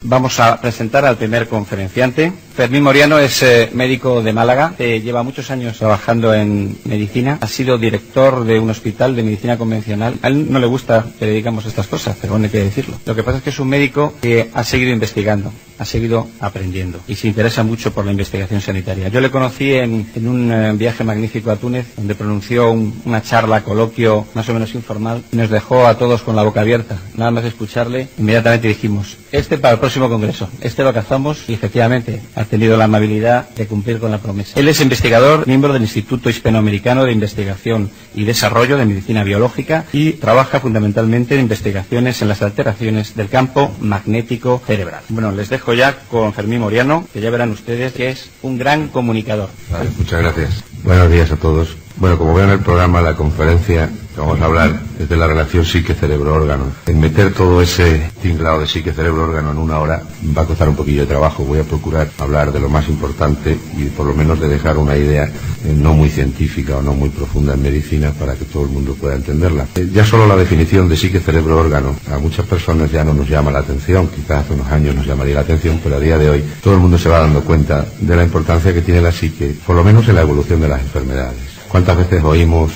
Vamos a presentar al primer conferenciante. Fermín Moriano es médico de Málaga, lleva muchos años trabajando en medicina, ha sido director de un hospital de medicina convencional. A él no le gusta que le digamos estas cosas, pero bueno, hay que decirlo. Lo que pasa es que es un médico que ha seguido investigando, ha seguido aprendiendo y se interesa mucho por la investigación sanitaria. Yo le conocí en un viaje magnífico a Túnez, donde pronunció una charla, coloquio más o menos informal, y nos dejó a todos con la boca abierta. Nada más escucharle, inmediatamente dijimos, para el próximo congreso, lo cazamos, y efectivamente ha tenido la amabilidad de cumplir con la promesa. Él es investigador, miembro del Instituto Hispanoamericano de Investigación y Desarrollo de Medicina Biológica y trabaja fundamentalmente en investigaciones en las alteraciones del campo magnético cerebral. Bueno, les dejo ya con Fermín Moriano, que ya verán ustedes que es un gran comunicador. Vale, muchas gracias. Buenos días a todos. Bueno, como ven en el programa, la conferencia que vamos a hablar es de la relación psique-cerebro-órgano. En meter todo ese tinglado de psique-cerebro-órgano en una hora va a costar un poquillo de trabajo. Voy a procurar hablar de lo más importante y por lo menos de dejar una idea no muy científica o no muy profunda en medicina para que todo el mundo pueda entenderla. Ya solo la definición de psique-cerebro-órgano a muchas personas ya no nos llama la atención. Quizás hace unos años nos llamaría la atención, pero a día de hoy todo el mundo se va dando cuenta de la importancia que tiene la psique, por lo menos en la evolución de las enfermedades. ¿Cuántas veces oímos,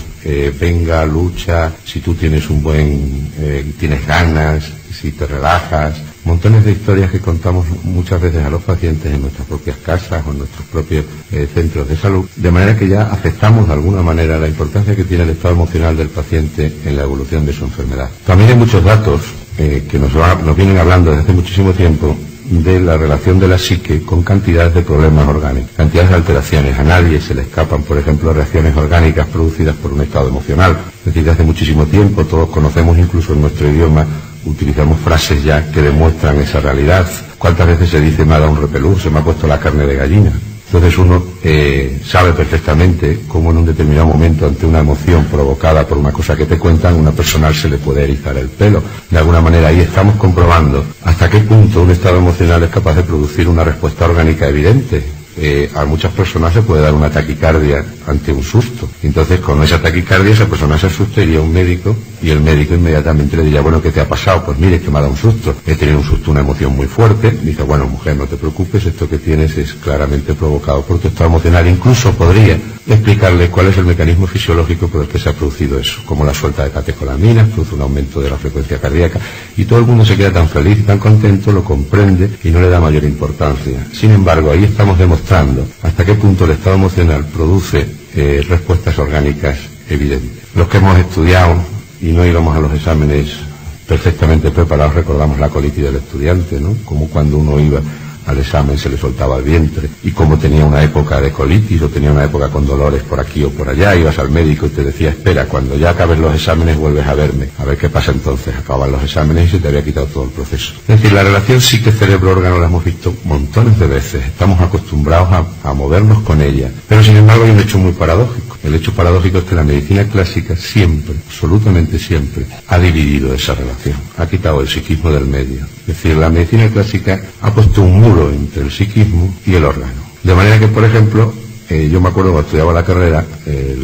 venga, lucha, si tú tienes tienes ganas, si te relajas? Montones de historias que contamos muchas veces a los pacientes en nuestras propias casas o en nuestros propios centros de salud, de manera que ya aceptamos de alguna manera la importancia que tiene el estado emocional del paciente en la evolución de su enfermedad. También hay muchos datos que nos vienen hablando desde hace muchísimo tiempo de la relación de la psique con cantidades de problemas orgánicos, cantidades de alteraciones. A nadie se le escapan, por ejemplo, reacciones orgánicas producidas por un estado emocional. Es decir, desde hace muchísimo tiempo todos conocemos, incluso en nuestro idioma, utilizamos frases ya que demuestran esa realidad. ¿Cuántas veces se dice, me ha dado un repelús, se me ha puesto la carne de gallina? Entonces uno sabe perfectamente cómo en un determinado momento, ante una emoción provocada por una cosa que te cuentan, una persona se le puede erizar el pelo. De alguna manera ahí estamos comprobando hasta qué punto un estado emocional es capaz de producir una respuesta orgánica evidente. A muchas personas se puede dar una taquicardia ante un susto. Entonces, con esa taquicardia, esa persona se asusta, iría a un médico y el médico inmediatamente le diría, bueno, ¿qué te ha pasado? Pues mire, es que me ha dado un susto. He tenido un susto, una emoción muy fuerte. Dice, bueno, mujer, no te preocupes, esto que tienes es claramente provocado por tu estado emocional. Incluso podría explicarle cuál es el mecanismo fisiológico por el que se ha producido eso, como la suelta de catecolaminas, produce un aumento de la frecuencia cardíaca, y todo el mundo se queda tan feliz y tan contento, lo comprende y no le da mayor importancia. Sin embargo, ahí estamos demostrando hasta qué punto el estado emocional produce respuestas orgánicas evidentes. Los que hemos estudiado y no íbamos a los exámenes perfectamente preparados recordamos la colitis del estudiante, ¿no? Como cuando uno iba al examen se le soltaba el vientre, y como tenía una época de colitis o tenía una época con dolores por aquí o por allá, ibas al médico y te decía, espera, cuando ya acabes los exámenes vuelves a verme, a ver qué pasa entonces. Acaban los exámenes y se te había quitado todo el proceso. Es decir, la relación psique-cerebro-órgano la hemos visto montones de veces, estamos acostumbrados a movernos con ella, pero sin embargo hay un hecho muy paradójico. El hecho paradójico es que la medicina clásica siempre, absolutamente siempre, ha dividido esa relación, ha quitado el psiquismo del medio. Es decir, la medicina clásica ha puesto un muro entre el psiquismo y el órgano. De manera que, por ejemplo, yo me acuerdo cuando estudiaba la carrera,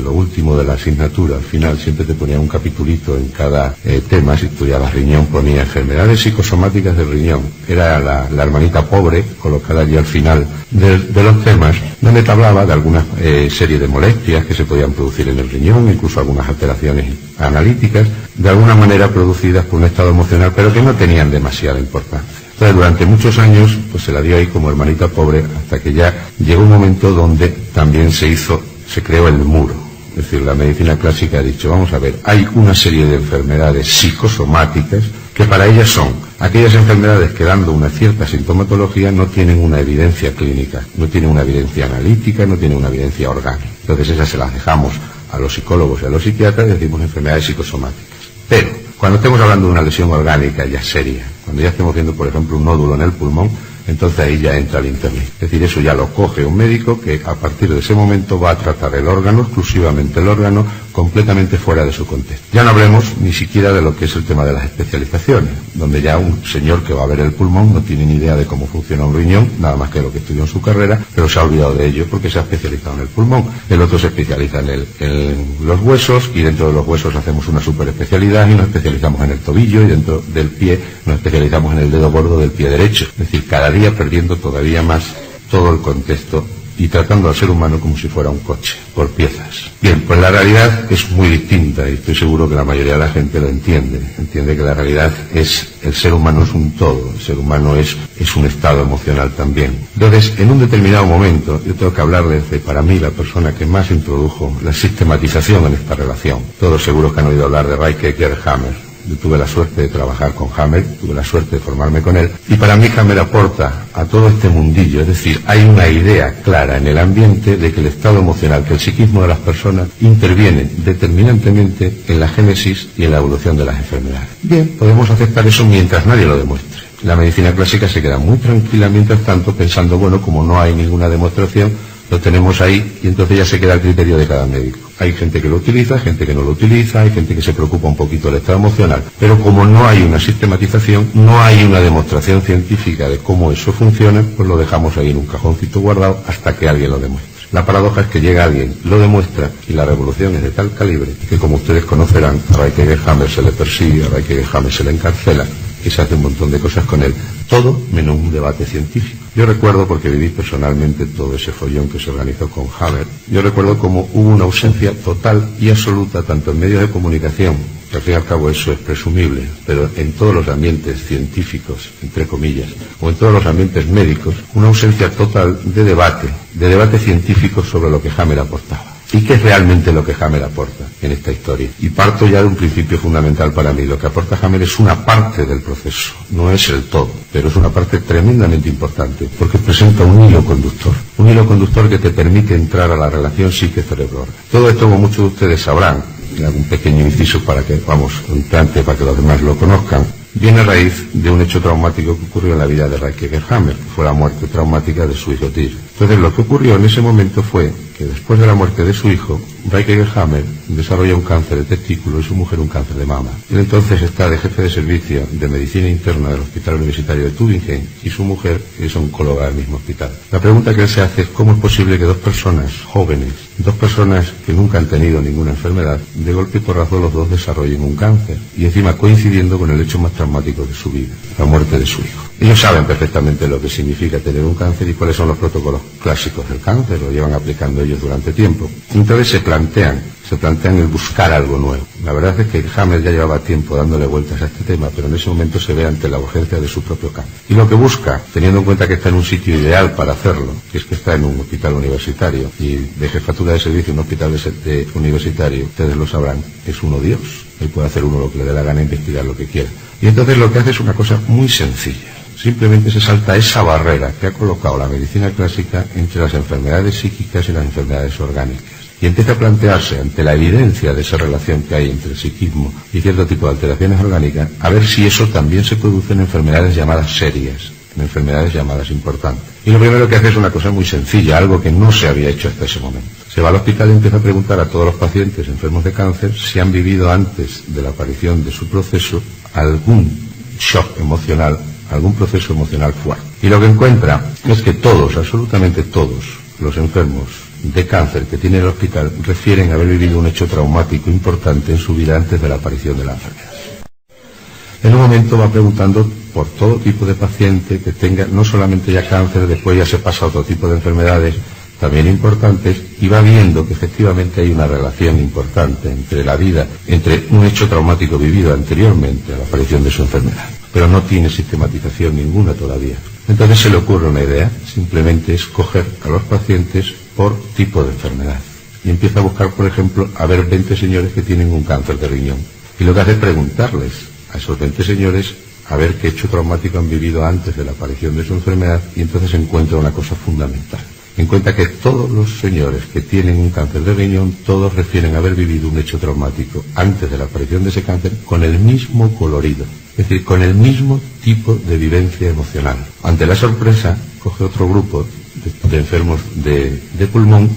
lo último de la asignatura, al final siempre te ponía un capitulito en cada tema. Si estudiabas riñón ponía enfermedades psicosomáticas del riñón. Era la hermanita pobre colocada allí al final de los temas, donde te hablaba de alguna serie de molestias que se podían producir en el riñón, incluso algunas alteraciones analíticas, de alguna manera producidas por un estado emocional, pero que no tenían demasiada importancia. Entonces, durante muchos años, pues se la dio ahí como hermanita pobre, hasta que ya llegó un momento donde también se creó el muro. Es decir, la medicina clásica ha dicho, vamos a ver, hay una serie de enfermedades psicosomáticas que para ellas son aquellas enfermedades que, dando una cierta sintomatología, no tienen una evidencia clínica, no tienen una evidencia analítica, no tienen una evidencia orgánica. Entonces esas se las dejamos a los psicólogos y a los psiquiatras y decimos enfermedades psicosomáticas. Pero cuando estemos hablando de una lesión orgánica ya seria, cuando ya estemos viendo, por ejemplo, un nódulo en el pulmón, entonces ahí ya entra el internet. Es decir, eso ya lo coge un médico que a partir de ese momento va a tratar el órgano, exclusivamente el órgano, completamente fuera de su contexto. Ya no hablemos ni siquiera de lo que es el tema de las especializaciones, donde ya un señor que va a ver el pulmón no tiene ni idea de cómo funciona un riñón, nada más que lo que estudió en su carrera, pero se ha olvidado de ello porque se ha especializado en el pulmón. El otro se especializa en los huesos, y dentro de los huesos hacemos una superespecialidad y nos especializamos en el tobillo, y dentro del pie nos especializamos en el dedo gordo del pie derecho. Es decir, cada día perdiendo todavía más todo el contexto y tratando al ser humano como si fuera un coche, por piezas. Bien, pues la realidad es muy distinta y estoy seguro que la mayoría de la gente lo entiende. Entiende que la realidad es, el ser humano es un todo, el ser humano es un estado emocional también. Entonces, en un determinado momento, yo tengo que hablarles de, para mí, la persona que más introdujo la sistematización en esta relación. Todos seguros que han oído hablar de Reinke Hammer. Yo tuve la suerte de trabajar con Hammer, tuve la suerte de formarme con él, y para mí Hammer aporta a todo este mundillo, es decir, hay una idea clara en el ambiente de que el estado emocional, que el psiquismo de las personas interviene determinantemente en la génesis y en la evolución de las enfermedades. Bien, podemos aceptar eso mientras nadie lo demuestre. La medicina clásica se queda muy tranquila mientras tanto, pensando, bueno, como no hay ninguna demostración, lo tenemos ahí, y entonces ya se queda el criterio de cada médico. Hay gente que lo utiliza, gente que no lo utiliza, hay gente que se preocupa un poquito del estado emocional, pero como no hay una sistematización, no hay una demostración científica de cómo eso funciona, pues lo dejamos ahí en un cajoncito guardado hasta que alguien lo demuestre. La paradoja es que llega alguien, lo demuestra, y la revolución es de tal calibre que, como ustedes conocerán, a Reinke Hammer se le persigue, a Reinke Hammer se le encarcela, y se hace un montón de cosas con él, todo menos un debate científico. Yo recuerdo, porque viví personalmente todo ese follón que se organizó con Hammer, yo recuerdo cómo hubo una ausencia total y absoluta, tanto en medios de comunicación, que al fin y al cabo eso es presumible, pero en todos los ambientes científicos, entre comillas, o en todos los ambientes médicos, una ausencia total de debate científico sobre lo que Hammer aportaba. ¿Y qué es realmente lo que Hammer aporta en esta historia? Y parto ya de un principio fundamental para mí. Lo que aporta Hammer es una parte del proceso, no es el todo, pero es una parte tremendamente importante, porque presenta un hilo conductor que te permite entrar a la relación psique-cerebro-órgano. Todo esto, como muchos de ustedes sabrán, y hago un pequeño inciso para que, para que los demás lo conozcan, viene a raíz de un hecho traumático que ocurrió en la vida de Reinke Hammer, que fue la muerte traumática de su hijo Tyr. Entonces, lo que ocurrió en ese momento fue que después de la muerte de su hijo, Reinke Hammer desarrolla un cáncer de testículo y su mujer un cáncer de mama. Él entonces está de jefe de servicio de medicina interna del Hospital Universitario de Tübingen y su mujer es oncóloga del mismo hospital. La pregunta que él se hace es cómo es posible que dos personas jóvenes, dos personas que nunca han tenido ninguna enfermedad, de golpe y porrazo los dos desarrollen un cáncer, y encima coincidiendo con el hecho más traumático de su vida, la muerte de su hijo. Ellos saben perfectamente lo que significa tener un cáncer y cuáles son los protocolos clásicos del cáncer, lo llevan aplicando ellos durante tiempo. Entonces se plantean el buscar algo nuevo. La verdad es que Hammer ya llevaba tiempo dándole vueltas a este tema, pero en ese momento se ve ante la urgencia de su propio cáncer. Y lo que busca, teniendo en cuenta que está en un sitio ideal para hacerlo, que es que está en un hospital universitario, y de jefatura de servicio en un hospital universitario, ustedes lo sabrán, es uno Dios. Él puede hacer uno lo que le dé la gana, investigar lo que quiera. Y entonces lo que hace es una cosa muy sencilla. Simplemente se salta esa barrera que ha colocado la medicina clásica entre las enfermedades psíquicas y las enfermedades orgánicas. Y empieza a plantearse, ante la evidencia de esa relación que hay entre el psiquismo y cierto tipo de alteraciones orgánicas, a ver si eso también se produce en enfermedades llamadas serias, en enfermedades llamadas importantes. Y lo primero que hace es una cosa muy sencilla, algo que no se había hecho hasta ese momento. Se va al hospital y empieza a preguntar a todos los pacientes enfermos de cáncer si han vivido antes de la aparición de su proceso algún shock emocional, algún proceso emocional fuerte. Y lo que encuentra es que todos, absolutamente todos, los enfermos de cáncer que tiene el hospital refieren haber vivido un hecho traumático importante en su vida antes de la aparición de la enfermedad. En un momento va preguntando por todo tipo de paciente que tenga no solamente ya cáncer, después ya se pasa a otro tipo de enfermedades también importantes, y va viendo que efectivamente hay una relación importante entre la vida, entre un hecho traumático vivido anteriormente a la aparición de su enfermedad, pero no tiene sistematización ninguna todavía. Entonces se le ocurre una idea, simplemente es coger a los pacientes por tipo de enfermedad, y empieza a buscar, por ejemplo, a ver 20 señores que tienen un cáncer de riñón, y lo que hace es preguntarles a esos 20 señores a ver qué hecho traumático han vivido antes de la aparición de su enfermedad, y entonces encuentra una cosa fundamental. Encuentra que todos los señores que tienen un cáncer de riñón, todos refieren haber vivido un hecho traumático antes de la aparición de ese cáncer con el mismo colorido, es decir, con el mismo tipo de vivencia emocional. Ante la sorpresa, coge otro grupo de enfermos de pulmón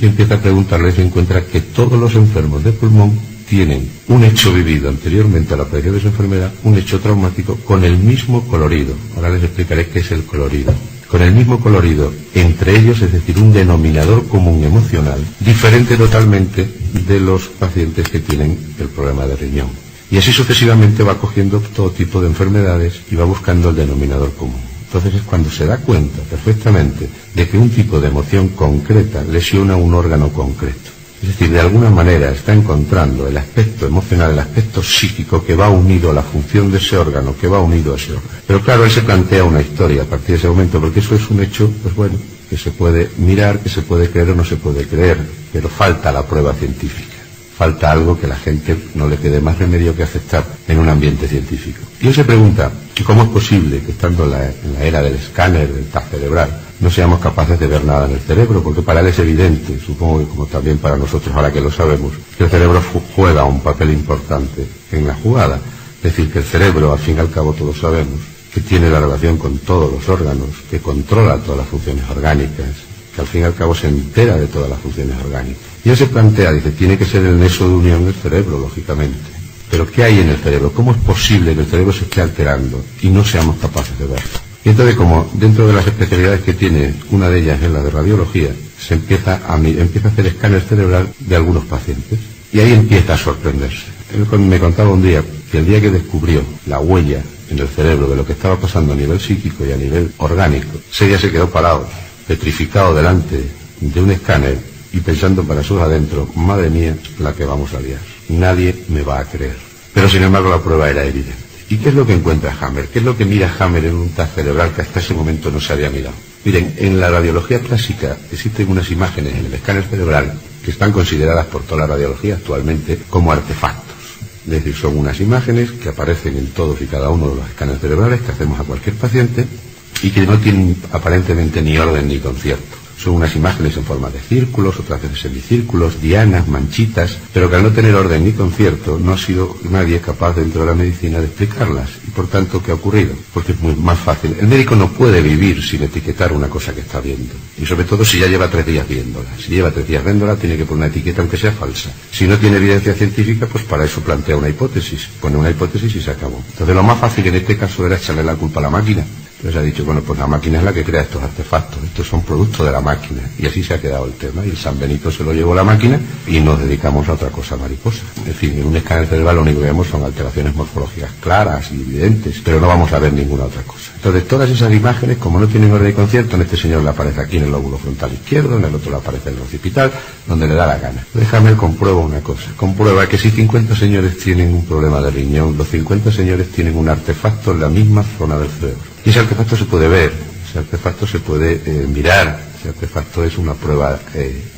y empieza a preguntarles y encuentra que todos los enfermos de pulmón tienen un hecho vivido anteriormente a la aparición de su enfermedad, un hecho traumático con el mismo colorido. Ahora les explicaré qué es el colorido. Con el mismo colorido entre ellos, es decir, un denominador común emocional, diferente totalmente de los pacientes que tienen el problema de riñón. Y así sucesivamente va cogiendo todo tipo de enfermedades y va buscando el denominador común. Entonces es cuando se da cuenta perfectamente de que un tipo de emoción concreta lesiona un órgano concreto. Es decir, de alguna manera está encontrando el aspecto emocional, el aspecto psíquico que va unido a la función de ese órgano, que va unido a ese órgano. Pero claro, él se plantea una historia a partir de ese momento, porque eso es un hecho, pues bueno, que se puede mirar, que se puede creer o no se puede creer, pero falta la prueba científica. Falta algo que la gente no le quede más remedio que aceptar en un ambiente científico. Y él se pregunta, ¿cómo es posible que estando en la era del escáner, del TAC cerebral, no seamos capaces de ver nada en el cerebro? Porque para él es evidente, supongo que como también para nosotros ahora que lo sabemos, que el cerebro juega un papel importante en la jugada. Es decir, que el cerebro, al fin y al cabo todos sabemos, que tiene la relación con todos los órganos, que controla todas las funciones orgánicas, que al fin y al cabo se entera de todas las funciones orgánicas. Y él se plantea, dice, tiene que ser el nexo de unión del cerebro, lógicamente. Pero ¿qué hay en el cerebro? ¿Cómo es posible que el cerebro se esté alterando y no seamos capaces de verlo? Y entonces, como dentro de las especialidades que tiene, una de ellas es la de radiología, se empieza a hacer escáner cerebral de algunos pacientes. Y ahí empieza a sorprenderse. Él me contaba un día que el día que descubrió la huella en el cerebro de lo que estaba pasando a nivel psíquico y a nivel orgánico, ese día se quedó parado, petrificado delante de un escáner y pensando para sus adentro, madre mía, la que vamos a liar. Nadie me va a creer. Pero sin embargo la prueba era evidente. ¿Y qué es lo que encuentra Hammer? ¿Qué es lo que mira Hammer en un TAC cerebral que hasta ese momento no se había mirado? Miren, en la radiología clásica existen unas imágenes en el escáner cerebral que están consideradas por toda la radiología actualmente como artefactos. Es decir, son unas imágenes que aparecen en todos y cada uno de los escáneres cerebrales que hacemos a cualquier paciente y que no tienen aparentemente ni orden ni concierto. Son unas imágenes en forma de círculos, otras veces semicírculos, dianas, manchitas, pero que al no tener orden ni concierto no ha sido nadie capaz dentro de la medicina de explicarlas. Y por tanto, ¿qué ha ocurrido? Porque es muy más fácil. El médico no puede vivir sin etiquetar una cosa que está viendo. Y sobre todo si ya lleva 3 días viéndola. Si lleva 3 días viéndola, tiene que poner una etiqueta aunque sea falsa. Si no tiene evidencia científica, pues para eso plantea una hipótesis. Pone una hipótesis y se acabó. Entonces lo más fácil en este caso era echarle la culpa a la máquina. Entonces ha dicho, bueno, pues la máquina es la que crea estos artefactos, estos son productos de la máquina, y así se ha quedado el tema, y el San Benito se lo llevó la máquina, y nos dedicamos a otra cosa mariposa. En fin, en un escáner cerebral lo único que vemos son alteraciones morfológicas claras y evidentes, pero no vamos a ver ninguna otra cosa. Entonces todas esas imágenes, como no tienen orden y concierto, en este señor le aparece aquí en el lóbulo frontal izquierdo, en el otro le aparece en el occipital, donde le da la gana. Déjame comprueba una cosa, comprueba que si 50 señores tienen un problema de riñón, los 50 señores tienen un artefacto en la misma zona del cerebro. Y ese artefacto se puede ver, ese artefacto se puede mirar, ese artefacto es una prueba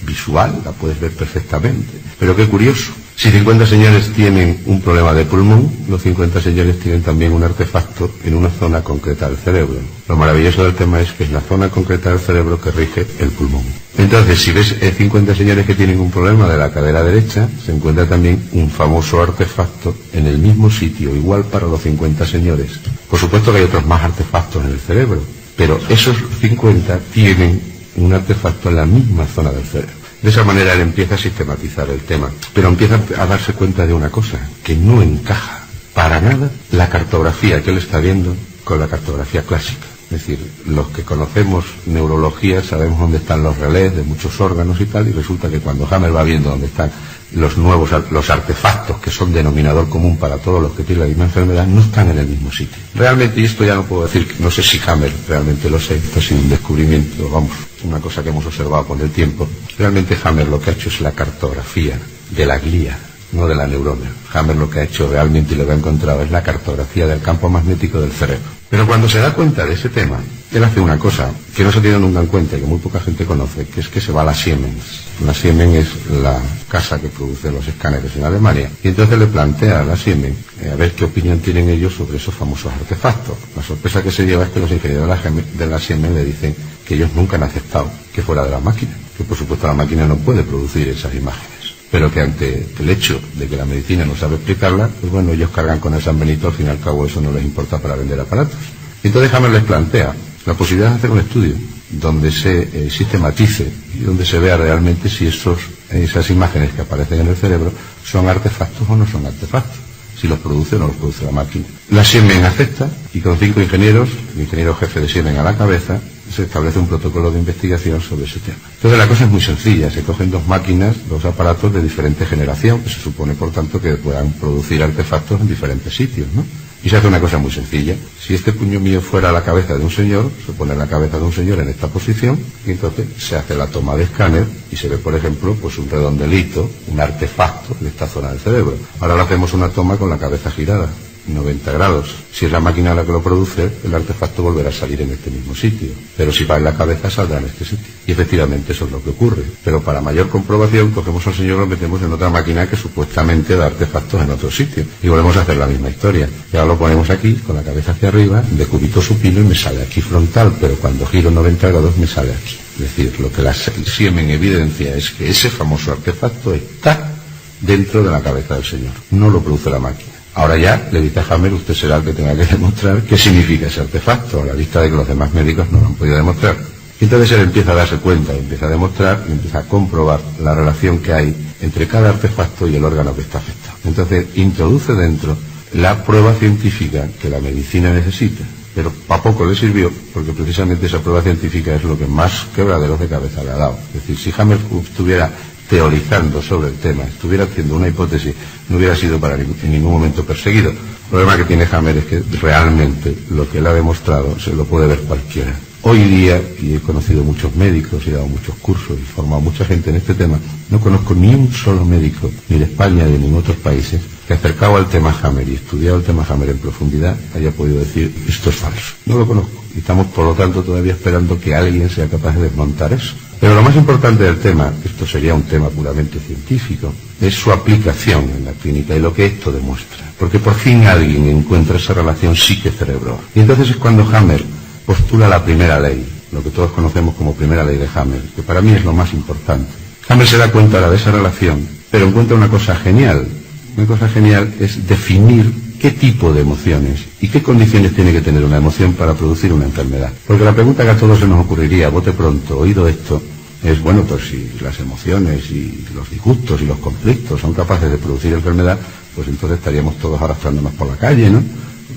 visual, la puedes ver perfectamente. Pero qué curioso, si 50 señores tienen un problema de pulmón, los 50 señores tienen también un artefacto en una zona concreta del cerebro. Lo maravilloso del tema es que es la zona concreta del cerebro que rige el pulmón. Entonces, si ves 50 señores que tienen un problema de la cadera derecha, se encuentra también un famoso artefacto en el mismo sitio, igual para los 50 señores. Por supuesto que hay otros más artefactos en el cerebro, pero esos 50 tienen un artefacto en la misma zona del cerebro. De esa manera él empieza a sistematizar el tema, pero empieza a darse cuenta de una cosa, que no encaja para nada la cartografía que él está viendo con la cartografía clásica. Es decir, los que conocemos neurología sabemos dónde están los relés de muchos órganos y tal, y resulta que cuando Hammer va viendo dónde están los artefactos que son denominador común para todos los que tienen la misma enfermedad, no están en el mismo sitio. Realmente, y esto ya no puedo decir, no sé si Hammer realmente lo sé, esto ha sido un descubrimiento, vamos, una cosa que hemos observado con el tiempo. Realmente Hammer lo que ha hecho es la cartografía de la glía, no de la neurona. Hammer lo que ha hecho realmente y lo que ha encontrado es la cartografía del campo magnético del cerebro. Pero cuando se da cuenta de ese tema, él hace una cosa que no se tiene nunca en cuenta y que muy poca gente conoce, que es que se va a la Siemens. La Siemens es la casa que produce los escáneres en Alemania. Y entonces le plantea a la Siemens a ver qué opinión tienen ellos sobre esos famosos artefactos. La sorpresa que se lleva es que los ingenieros de la Siemens le dicen que ellos nunca han aceptado que fuera de la máquina, que por supuesto la máquina no puede producir esas imágenes, pero que ante el hecho de que la medicina no sabe explicarla, pues bueno, ellos cargan con el San Benito, al fin y al cabo eso no les importa para vender aparatos. Entonces Hammer les plantea la posibilidad de hacer un estudio donde se sistematice y donde se vea realmente si esas imágenes que aparecen en el cerebro son artefactos o no son artefactos, si los produce o no los produce la máquina. La Siemens acepta y con 5 ingenieros, el ingeniero jefe de Siemens a la cabeza, se establece un protocolo de investigación sobre ese tema. Entonces la cosa es muy sencilla, se cogen 2 máquinas, 2 aparatos de diferente generación, que se supone por tanto que puedan producir artefactos en diferentes sitios, ¿no? Y se hace una cosa muy sencilla. Si este puño mío fuera la cabeza de un señor, se pone la cabeza de un señor en esta posición y entonces se hace la toma de escáner y se ve, por ejemplo, pues un redondelito, un artefacto de esta zona del cerebro. Ahora le hacemos una toma con la cabeza girada, 90 grados. Si es la máquina la que lo produce, el artefacto volverá a salir en este mismo sitio. Pero si va en la cabeza, saldrá en este sitio. Y efectivamente eso es lo que ocurre. Pero para mayor comprobación, cogemos al señor y lo metemos en otra máquina que supuestamente da artefactos en otro sitio. Y volvemos a hacer la misma historia. Y ahora lo ponemos aquí, con la cabeza hacia arriba, de cúbito supino y me sale aquí frontal, pero cuando giro 90 grados me sale aquí. Es decir, lo que la Siemens evidencia es que ese famoso artefacto está dentro de la cabeza del señor. No lo produce la máquina. Ahora ya, le dice a Hammer, usted será el que tenga que demostrar qué significa ese artefacto, a la vista de que los demás médicos no lo han podido demostrar. Y entonces él empieza a darse cuenta, empieza a demostrar, y empieza a comprobar la relación que hay entre cada artefacto y el órgano que está afectado. Entonces introduce dentro la prueba científica que la medicina necesita, pero a poco le sirvió, porque precisamente esa prueba científica es lo que más quebraderos de cabeza le ha dado. Es decir, si Hammer estuviera teorizando sobre el tema, estuviera haciendo una hipótesis, no hubiera sido en ningún momento perseguido. El problema que tiene Hammer es que realmente lo que él ha demostrado se lo puede ver cualquiera. Hoy día, y he conocido muchos médicos, he dado muchos cursos y formado mucha gente en este tema, no conozco ni un solo médico, ni de España ni de ningún otros países, que acercado al tema Hammer y estudiado el tema Hammer en profundidad haya podido decir esto es falso. No lo conozco. Y estamos, por lo tanto, todavía esperando que alguien sea capaz de desmontar eso. Pero lo más importante del tema, esto sería un tema puramente científico, es su aplicación en la clínica y lo que esto demuestra. Porque por fin alguien encuentra esa relación psique-cerebro. Y entonces es cuando Hammer postula la primera ley, lo que todos conocemos como primera ley de Hammer, que para mí es lo más importante. Hammer se da cuenta ahora de esa relación, pero encuentra una cosa genial. Una cosa genial es definir qué tipo de emociones y qué condiciones tiene que tener una emoción para producir una enfermedad. Porque la pregunta que a todos se nos ocurriría, a bote pronto, oído esto, es, bueno, pues si las emociones y los disgustos y los conflictos son capaces de producir enfermedad, pues entonces estaríamos todos arrastrándonos por la calle, ¿no?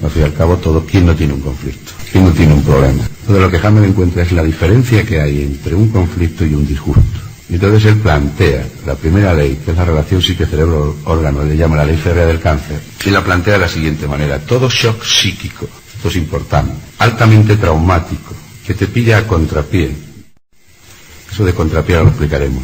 Al fin y al cabo, todo, ¿quién no tiene un conflicto? ¿Quién no tiene un problema? Entonces lo que Hammer encuentra es la diferencia que hay entre un conflicto y un disgusto. Entonces él plantea la primera ley, que es la relación psique-cerebro-órgano, le llama la ley férrea del cáncer, y la plantea de la siguiente manera: todo shock psíquico, esto es importante, altamente traumático, que te pilla a contrapié, eso de contrapié lo explicaremos,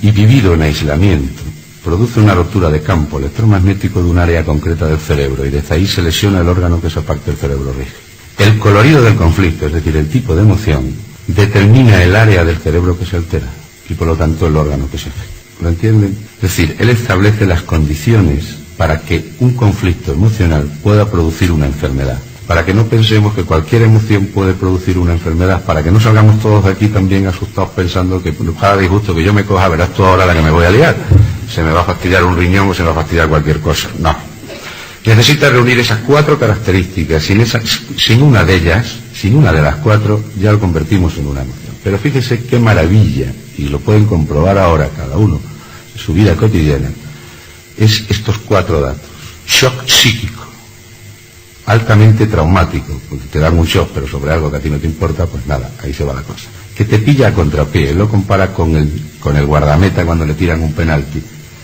y vivido en aislamiento, produce una rotura de campo electromagnético de un área concreta del cerebro, y desde ahí se lesiona el órgano que esa parte del cerebro rige. El colorido del conflicto, es decir, el tipo de emoción, determina el área del cerebro que se altera, y por lo tanto el órgano que se afecta. ¿Lo entienden? Es decir, él establece las condiciones para que un conflicto emocional pueda producir una enfermedad. Para que no pensemos que cualquier emoción puede producir una enfermedad, para que no salgamos todos de aquí también asustados pensando que cada disgusto que yo me coja, verás tú ahora la que me voy a liar. Se me va a fastidiar un riñón o se me va a fastidiar cualquier cosa. No. Necesita reunir esas 4 características. Sin una de ellas, sin una de las 4, ya lo convertimos en una emoción. Pero fíjense qué maravilla, y lo pueden comprobar ahora cada uno en su vida cotidiana, es estos 4 datos. Shock psíquico, altamente traumático, porque te dan un shock, pero sobre algo que a ti no te importa, pues nada, ahí se va la cosa. Que te pilla a contrapié, él lo compara con el guardameta cuando le tiran un penalti.